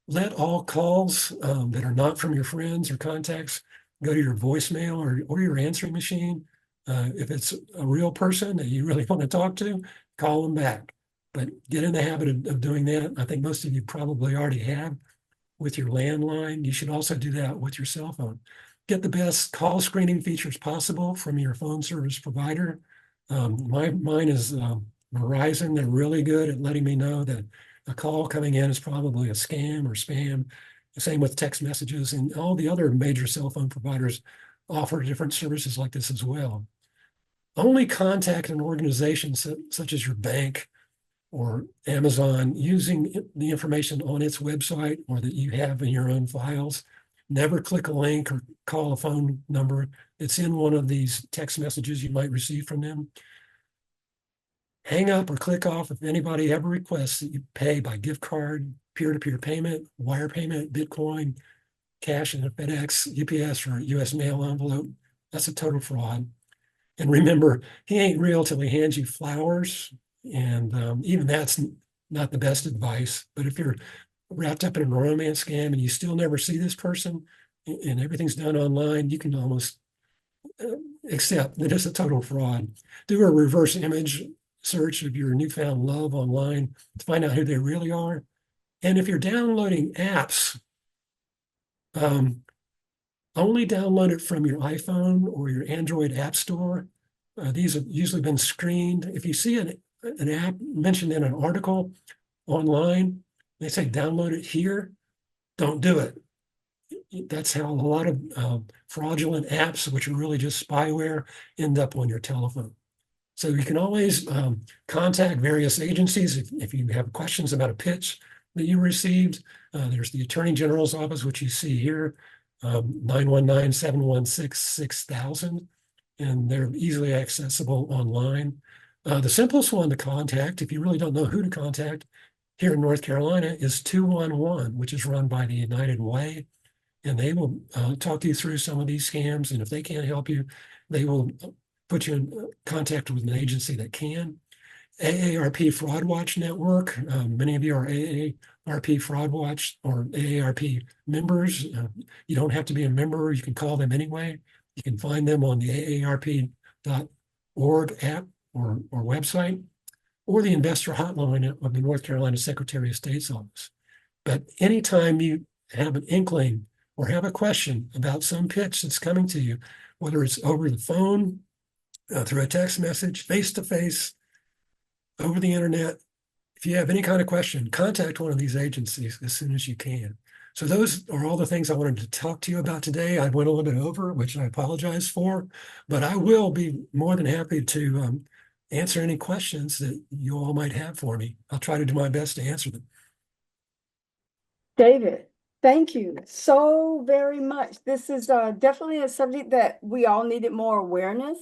Let all calls that are not from your friends or contacts go to your voicemail or your answering machine. If it's a real person that you really want to talk to, call them back. But get in the habit of doing that. I think most of you probably already have with your landline. You should also do that with your cell phone. Get the best call screening features possible from your phone service provider. Mine is Verizon. They're really good at letting me know that a call coming in is probably a scam or spam. Same with text messages, and all the other major cell phone providers offer different services like this as well. Only contact an organization such as your bank or Amazon using the information on its website or that you have in your own files. Never click a link or call a phone number that's in one of these text messages you might receive from them. Hang up or click off if anybody ever requests that you pay by gift card, peer-to-peer payment, wire payment, Bitcoin, cash in a FedEx, UPS, or US mail envelope. That's a total fraud. And remember, he ain't real till he hands you flowers. And even that's not the best advice. But if you're wrapped up in a romance scam and you still never see this person and everything's done online, you can almost accept that it's a total fraud. Do a reverse image search of your newfound love online to find out who they really are. And if you're downloading apps, only download it from your iPhone or your Android app store. These have usually been screened. If you see an app mentioned in an article online, they say download it here, don't do it. That's how a lot of fraudulent apps, which are really just spyware, end up on your telephone. So you can always contact various agencies if you have questions about a pitch that you received. There's the Attorney General's office, which you see here, 919-716-6000, and they're easily accessible online. The simplest one to contact, if you really don't know who to contact here in North Carolina, is 211, which is run by the United Way. And they will talk you through some of these scams. And if they can't help you, they will put you in contact with an agency that can. AARP Fraud Watch Network. Many of you are AARP Fraud Watch or AARP members. You don't have to be a member. You can call them anyway. You can find them on the AARP.org app or website, or the investor hotline of the North Carolina Secretary of State's office. But anytime you have an inkling or have a question about some pitch that's coming to you, whether it's over the phone, through a text message, face-to-face, over the internet, if you have any kind of question, contact one of these agencies as soon as you can. So those are all the things I wanted to talk to you about today. I went a little bit over, which I apologize for, but I will be more than happy to answer any questions that you all might have for me. I'll try to do my best to answer them. David, thank you so very much. This is definitely a subject that we all needed more awareness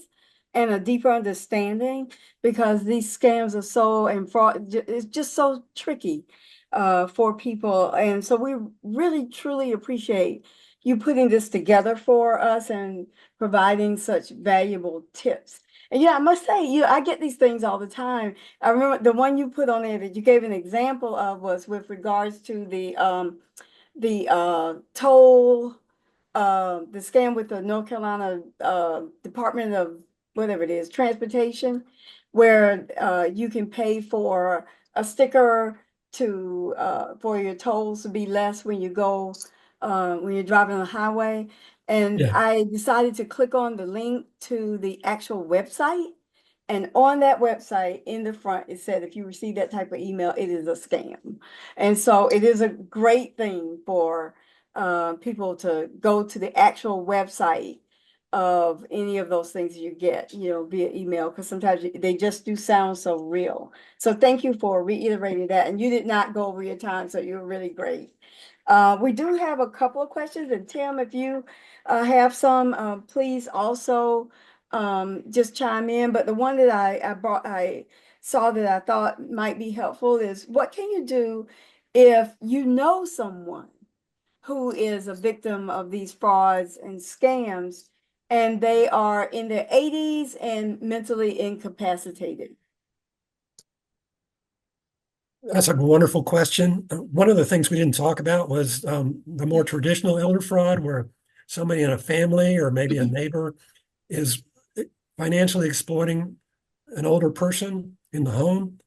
and a deeper understanding, because these scams are so, and fraud, it's just so tricky for people. And so we really, truly appreciate you putting this together for us and providing such valuable tips. And yeah, I must say, I get these things all the time. I remember the one you put on there that you gave an example of was with regards to the toll, the scam with the North Carolina Department of whatever it is, transportation, where you can pay for a sticker to for your tolls to be less when you go when you're driving on the highway. And Yeah. I decided to click on the link to the actual website. And on that website, in the front, it said, if you receive that type of email, it is a scam. And so it is a great thing for people to go to the actual website of any of those things you get, via email, because sometimes they just do sound so real. So thank you for reiterating that. And you did not go over your time, so you're really great. We do have a couple of questions, and Tim, if you have some, please also just chime in. But the one that I saw that I thought might be helpful is, what can you do if you know someone who is a victim of these frauds and scams, and they are in their 80s and mentally incapacitated? That's a wonderful question. One of the things we didn't talk about was the more traditional elder fraud, where somebody in a family or maybe a neighbor is financially exploiting an older person in the home.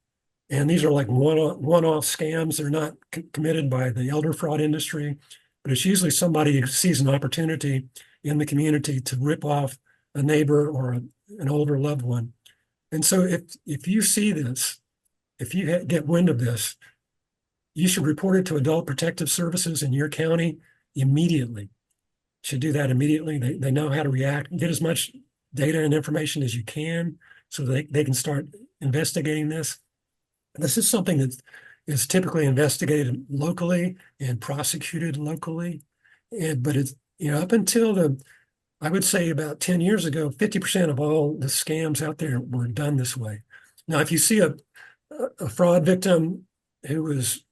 And these are like one-off scams. They're not committed by the elder fraud industry, but it's usually somebody who sees an opportunity in the community to rip off a neighbor or an older loved one. And so if you see this, if you get wind of this, you should report it to Adult Protective Services in your county immediately. Should do that immediately. They know how to react. Get as much data and information as you can so they can start investigating this. This is something that is typically investigated locally and prosecuted locally. But it's, up until I would say about 10 years ago, 50% of all the scams out there were done this way. Now, if you see a fraud victim who is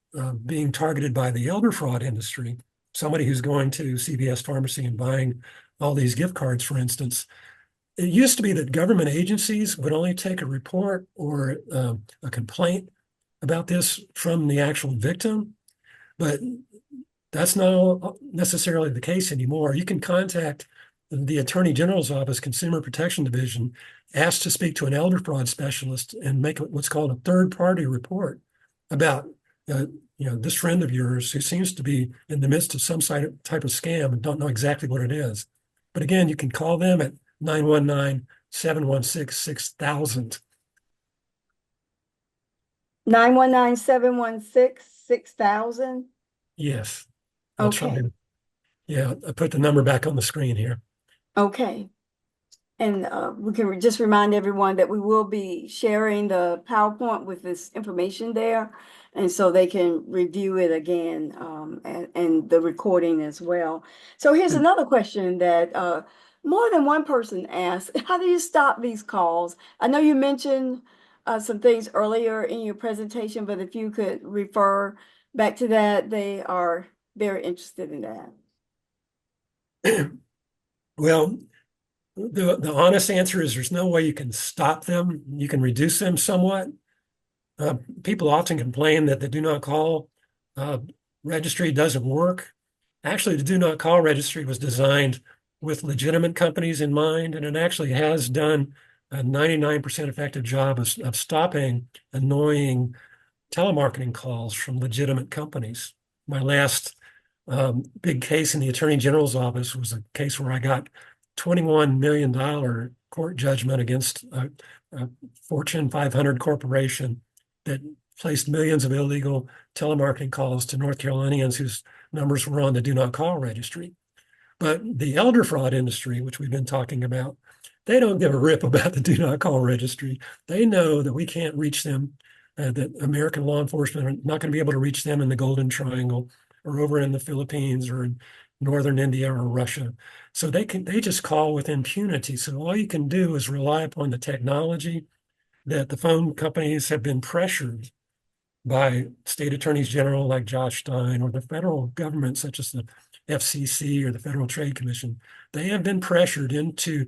being targeted by the elder fraud industry, somebody who's going to CVS pharmacy and buying all these gift cards, for instance, it used to be that government agencies would only take a report or a complaint about this from the actual victim, but that's not necessarily the case anymore. You can contact the Attorney General's Office, Consumer Protection Division, ask to speak to an elder fraud specialist and make what's called a third-party report about this friend of yours who seems to be in the midst of some type of scam and don't know exactly what it is. But again, you can call them at 919-716-6000. 919-716-6000. Yes. I'll try Okay. to, I put the number back on the screen here. Okay. And we can just remind everyone that we will be sharing the PowerPoint with this information there. And so they can review it again, and the recording as well. So here's another question that more than one person asked: how do you stop these calls? I know you mentioned some things earlier in your presentation, but if you could refer back to that, they are very interested in that. Well, the honest answer is there's no way you can stop them. You can reduce them somewhat. People often complain that the do not call registry doesn't work. Actually, the do not call registry was designed with legitimate companies in mind, and it actually has done a 99% effective job of stopping annoying telemarketing calls from legitimate companies. My last big case in the Attorney General's office was a case where I got $21 million court judgment against a Fortune 500 corporation that placed millions of illegal telemarketing calls to North Carolinians whose numbers were on the do not call registry. But the elder fraud industry, which we've been talking about, they don't give a rip about the do not call registry. They know that we can't reach them, that American law enforcement are not going to be able to reach them in the Golden Triangle or over in the Philippines or in northern India or Russia. So they just call with impunity. So all you can do is rely upon the technology that the phone companies have been pressured by state attorneys general like Josh Stein or the federal government, such as the FCC or the Federal Trade Commission. They have been pressured into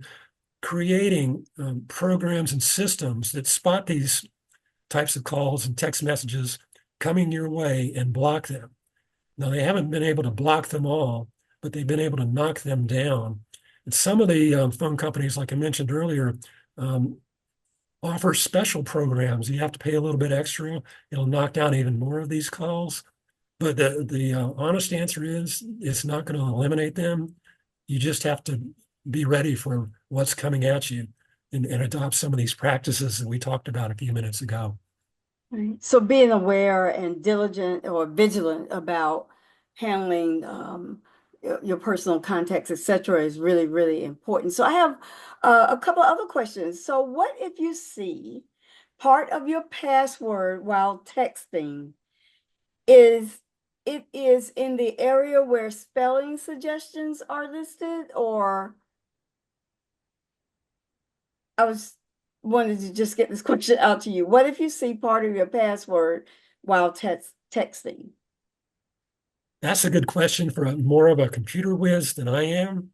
creating programs and systems that spot these types of calls and text messages coming your way and block them. Now, they haven't been able to block them all, but they've been able to knock them down. And some of the phone companies, like I mentioned earlier, offer special programs. You have to pay a little bit extra. It'll knock down even more of these calls. But the honest answer is it's not going to eliminate them. You just have to be ready for what's coming at you and adopt some of these practices that we talked about a few minutes ago. Right. So being aware and diligent or vigilant about handling your personal contacts, etc., is really, really important. So I have a couple other questions. So what if you see part of your password while texting is it is in the area where spelling suggestions are listed, or I was wanted to just get this question out to you. What if you see part of your password while texting? That's a good question for more of a computer whiz than I am.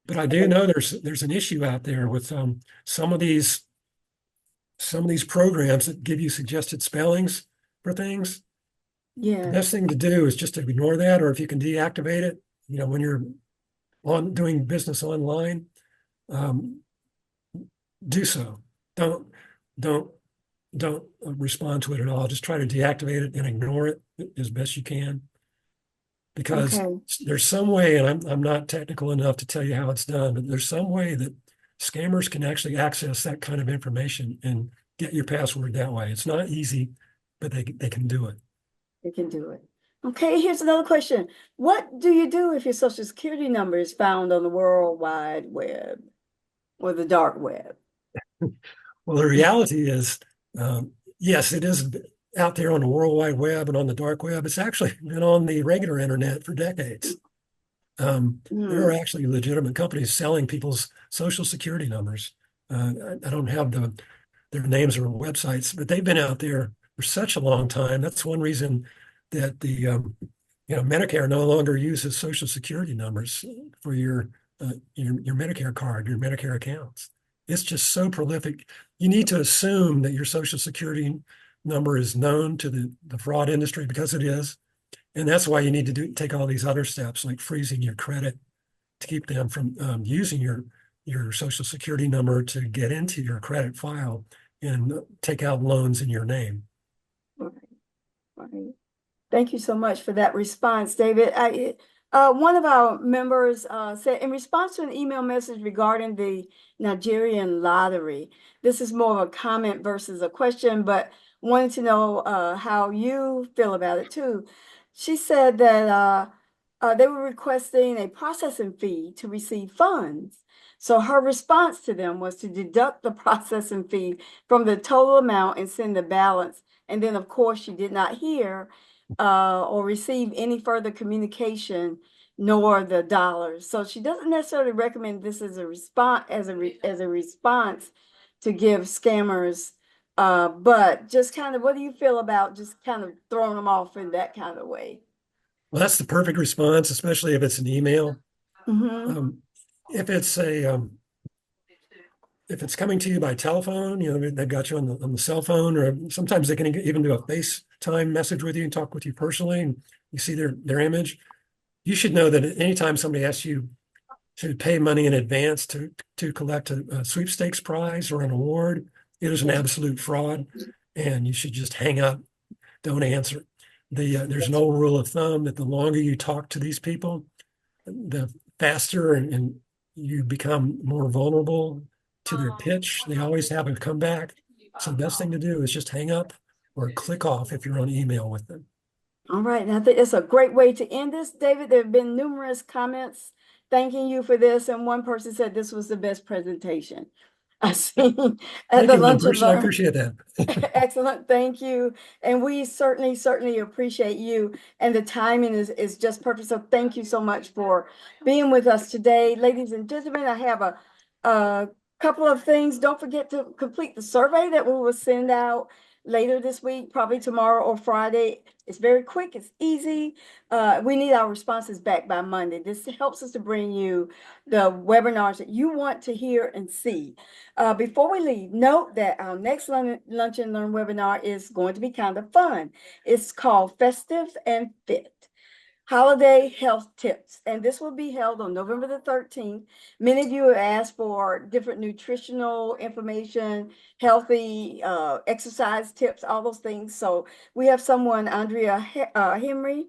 But I do know there's an issue out there with some of these programs that give you suggested spellings for things. The Yeah, best thing to do is just to ignore that, or if you can deactivate it, when you're on doing business online, um, do so. Don't don't respond to it at all. Just try to deactivate it and ignore it as best you can. Because okay. there's some way, and I'm not technical enough to tell you how it's done, but there's some way that scammers can actually access that kind of information and get your password that way. It's not easy, but they can do it. You can do it. Okay, here's another question. What do you do if your social security number is found on the World Wide Web or the dark web? Well, the reality is, yes, it is out there on the World Wide Web and on the dark web. It's actually been on the regular internet for decades. There are actually legitimate companies selling people's social security numbers. I don't have their names or websites, but they've been out there for such a long time. That's one reason that the Medicare no longer uses social security numbers for your Medicare card, your Medicare accounts. It's just so prolific. You need to assume that your social security number is known to the fraud industry, because it is. And that's why you need to take all these other steps, like freezing your credit to keep them from using your social security number to get into your credit file and take out loans in your name. Right, right. Thank you so much for that response, David. One of our members said, in response to an email message regarding the Nigerian lottery, this is more of a comment versus a question, but wanted to know how you feel about it too. She said that they were requesting a processing fee to receive funds. So her response to them was to deduct the processing fee from the total amount and send the balance. And then, of course, she did not hear or receive any further communication, nor the dollars. So she doesn't necessarily recommend this as a response to give scammers. But just kind of, what do you feel about just kind of throwing them off in that kind of way? Well, that's the perfect response, especially if it's an email. Mm-hmm. If it's if it's coming to you by telephone, they've got you on the cell phone, or sometimes they can even do a FaceTime message with you and talk with you personally, and you see their image. You should know that anytime somebody asks you to pay money in advance to collect a sweepstakes prize or an award, it is an absolute fraud, and you should just hang up, don't answer. There's an old rule of thumb that the longer you talk to these people, the faster and you become more vulnerable to their pitch. They always have a comeback. So the best thing to do is just hang up or click off if you're on email with them. All right, and I think it's a great way to end this, David. There have been numerous comments thanking you for this, and one person said this was the best presentation I've seen at Thank the you, one Lunch and person. I Learn. appreciate that. Excellent, thank you. And we certainly appreciate you. And the timing is just perfect. So thank you so much for being with us today. Ladies and gentlemen, I have a couple of things. Don't forget to complete the survey that we will send out later this week, probably tomorrow or Friday. It's very quick, it's easy. We need our responses back by Monday. This helps us to bring you the webinars that you want to hear and see. Before we leave, note that our next Lunch and Learn webinar is going to be kind of fun. It's called Festive and Fit. holiday health tips. And this will be held on November the 13th. Many of you have asked for different nutritional information, healthy exercise tips, all those things. So we have someone, Andrea Henry,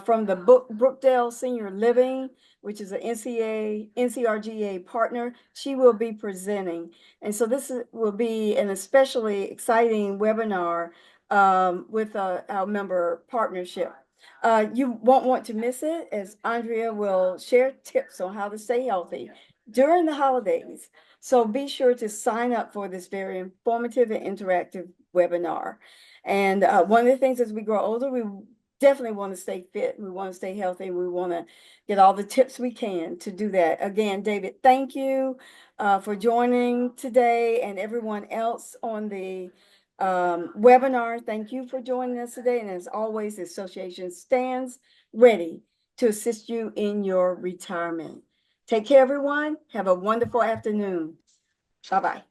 from the Brookdale Senior Living, which is an NCRGEA partner. She will be presenting. And so will be an especially exciting webinar with our member partnership. You won't want to miss it, as Andrea will share tips on how to stay healthy during the holidays. So be sure to sign up for this very informative and interactive webinar. And one of the things as we grow older, we definitely want to stay fit. We want to stay healthy. We want to get all the tips we can to do that. Again, David, thank you for joining today, and everyone else on the webinar. Thank you for joining us today. And as always, the association stands ready to assist you in your retirement. Take care, everyone. Have a wonderful afternoon. Bye-bye.